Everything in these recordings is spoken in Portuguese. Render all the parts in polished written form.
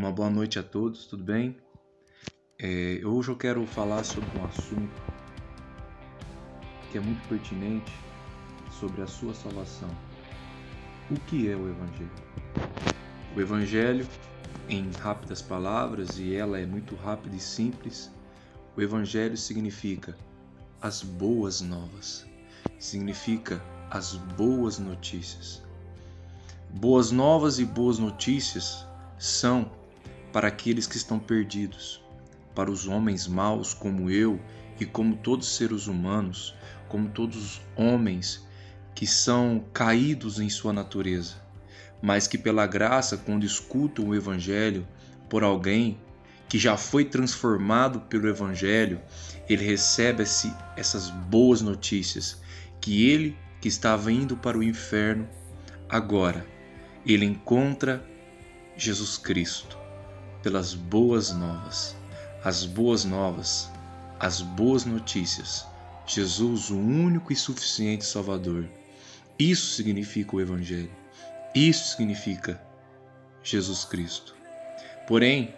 Uma boa noite a todos, tudo bem? Hoje eu quero falar sobre um assunto que é muito pertinente sobre a sua salvação. O que é o Evangelho? O Evangelho, em rápidas palavras, e ela é muito rápida e simples, o Evangelho significa as boas novas, significa as boas notícias. Boas novas e boas notícias são para aqueles que estão perdidos, para os homens maus como eu e como todos os seres humanos, como todos os homens que são caídos em sua natureza, mas que pela graça, quando escutam o Evangelho por alguém que já foi transformado pelo Evangelho, ele recebe essas boas notícias, que ele que estava indo para o inferno, agora ele encontra Jesus Cristo pelas boas novas. As boas novas, as boas notícias. Jesus, o único e suficiente Salvador. Isso significa o Evangelho. Isso significa Jesus Cristo. Porém,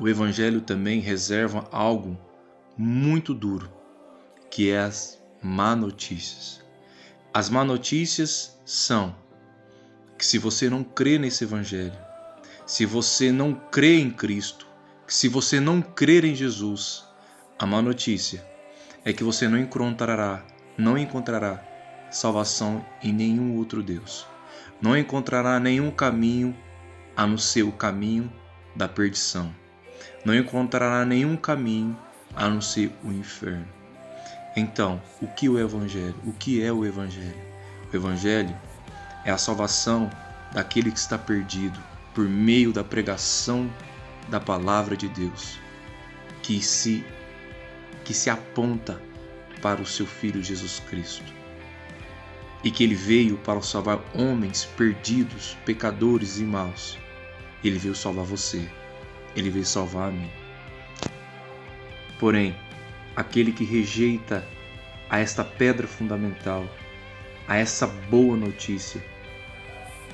o Evangelho também reserva algo muito duro, que é as má notícias. As má notícias são que se você não crê nesse Evangelho, se você não crê em Cristo, se você não crer em Jesus, a má notícia é que você não encontrará salvação em nenhum outro Deus. Não encontrará nenhum caminho a não ser o caminho da perdição. Não encontrará nenhum caminho a não ser o inferno. Então, o que é o Evangelho? O que é o Evangelho? O Evangelho é a salvação daquele que está perdido por meio da pregação da palavra de Deus, que se aponta para o seu Filho Jesus Cristo, e que ele veio para salvar homens perdidos, pecadores e maus. Ele veio salvar você, ele veio salvar a mim. Porém, aquele que rejeita a esta pedra fundamental, a essa boa notícia,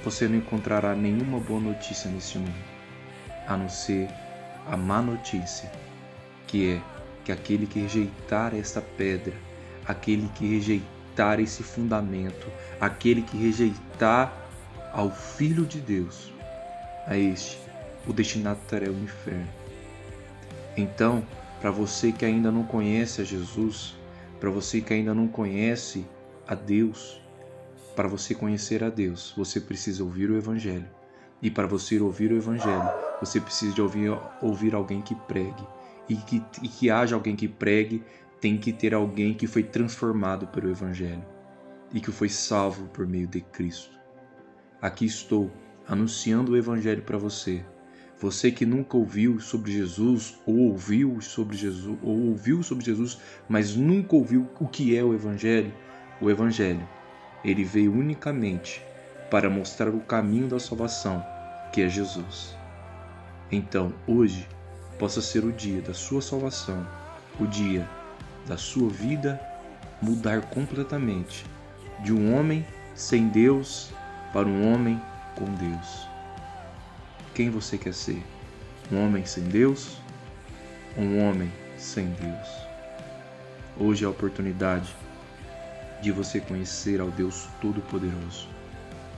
você não encontrará nenhuma boa notícia neste mundo, a não ser a má notícia, que é que aquele que rejeitar esta pedra, aquele que rejeitar esse fundamento, aquele que rejeitar ao Filho de Deus, a este, o destinatário é o inferno. Então, para você que ainda não conhece a Jesus, para você que ainda não conhece a Deus, para você conhecer a Deus, você precisa ouvir o Evangelho. E para você ouvir o Evangelho, você precisa de ouvir alguém que pregue. E que haja alguém que pregue, tem que ter alguém que foi transformado pelo Evangelho e que foi salvo por meio de Cristo. Aqui estou anunciando o Evangelho para você. Você que nunca ouviu sobre Jesus, ou ouviu sobre Jesus, mas nunca ouviu o que é o Evangelho. O Evangelho, ele veio unicamente para mostrar o caminho da salvação, que é Jesus. Então, hoje, possa ser o dia da sua salvação, o dia da sua vida mudar completamente, de um homem sem Deus para um homem com Deus. Quem você quer ser? Um homem sem Deus ou um homem sem Deus? Hoje é a oportunidade de você conhecer ao Deus Todo-Poderoso,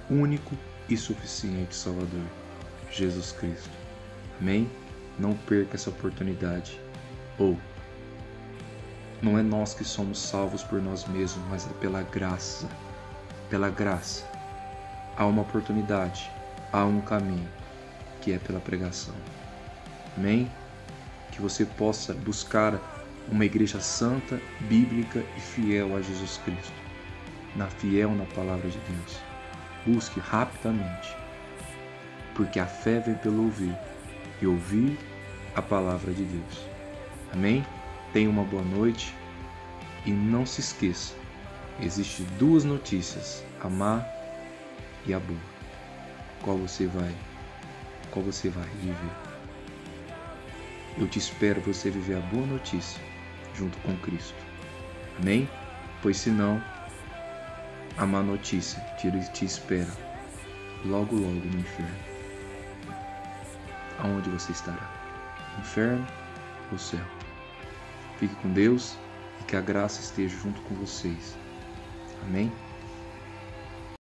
único e suficiente Salvador, Jesus Cristo. Amém? Não perca essa oportunidade. Não é nós que somos salvos por nós mesmos, mas é pela graça. Pela graça. Há uma oportunidade, há um caminho, que é pela pregação. Amém? Que você possa buscar uma igreja santa, bíblica e fiel a Jesus Cristo. Fiel na palavra de Deus. Busque rapidamente, porque a fé vem pelo ouvir, e ouvir a palavra de Deus. Amém? Tenha uma boa noite e não se esqueça, existem duas notícias, a má e a boa. Qual você vai viver? Eu te espero você viver a boa notícia junto com Cristo. Amém? Pois senão, a má notícia te espera logo no inferno. aonde você estará? Inferno ou céu? Fique com Deus e que a graça esteja junto com vocês. Amém?